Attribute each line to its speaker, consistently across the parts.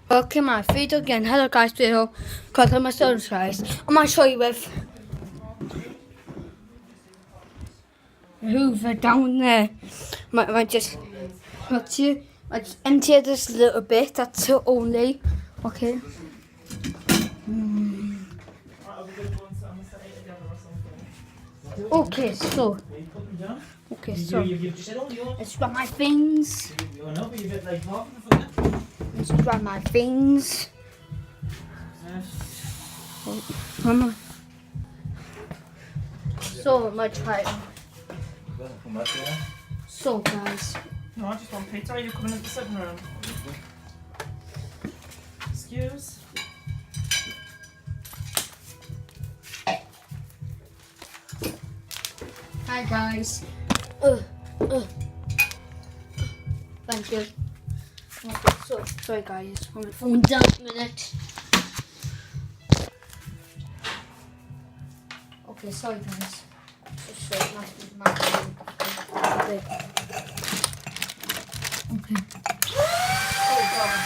Speaker 1: Welcome my video again. Hello guys, video called my stories guys. I'm gonna show you with Hoover down there. Might just empty this little bit, that's it only. Okay. Okay, so let's grab my things. Let's grab my things. Mama. So much fun. So guys.
Speaker 2: No, I just want pizza. Are you coming into the sitting room? Excuse.
Speaker 1: Hi guys. Thank you. Okay, so sorry guys, I'm on the phone down a minute. Okay, sorry guys. Just show my okay. Oh god.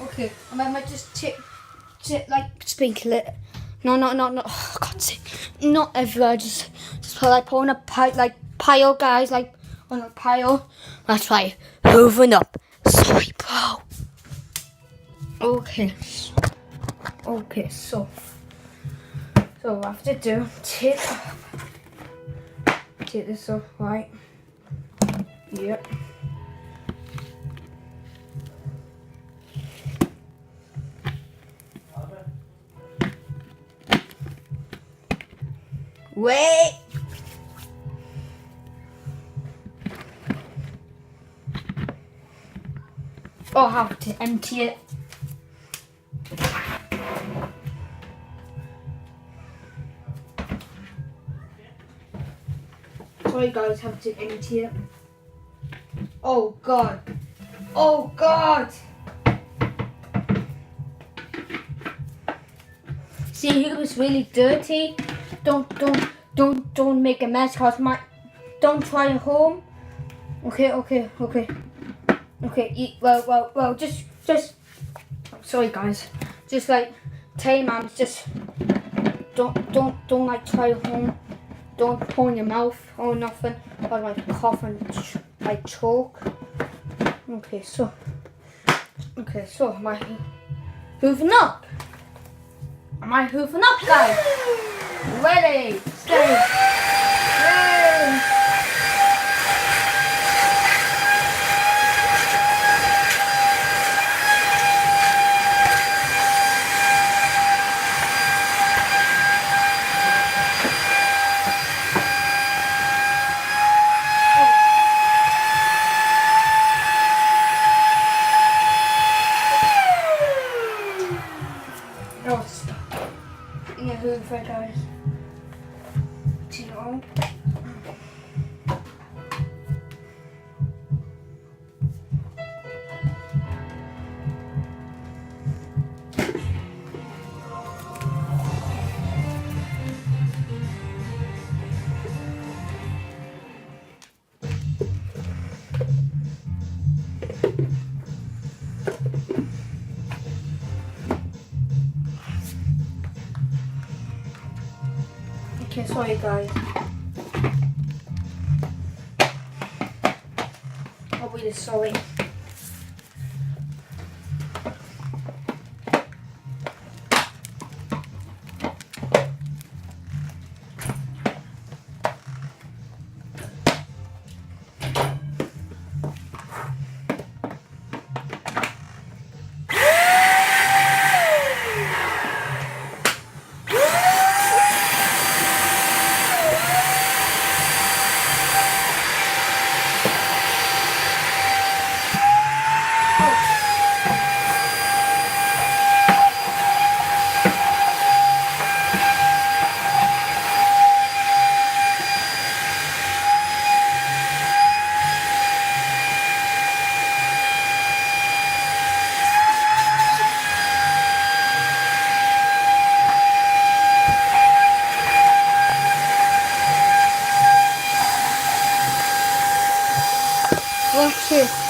Speaker 1: Okay, I might just tip like sprinkle it. No. Oh, God's sake. Not everywhere. Just put on a pile, guys. Like on a pile. That's right. Hoovering up. Sorry, bro. Okay. So what I have to do, take this off, right? Yep. Wait. Oh, I have to empty it. Sorry guys, have to empty it. Oh god. Oh god. See, it was really dirty. Don't make a mess, cause don't try at home. Okay. Well, just. Sorry, guys. Just like tell your mom, just don't like try at home. Don't pour in your mouth or nothing, or like cough and like choke. Okay, so am I hoovering up? Am I hoovering up, guys? Ready, stay. In a Hoover, guys. Okay, sorry guys. I'll be sorry.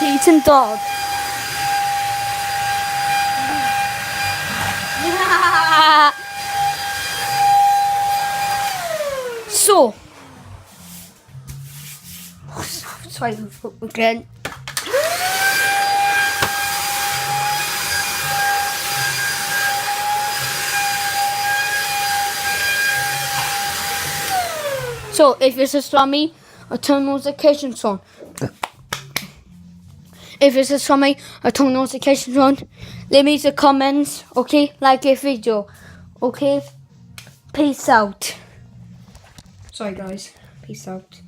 Speaker 1: Eating dog. So, sorry again. So, if it's a slummy, I turn notifications on. If it's a slummy, I turn notifications on. Leave me the comments, okay? Like this video, okay? Peace out. Sorry guys, peace out.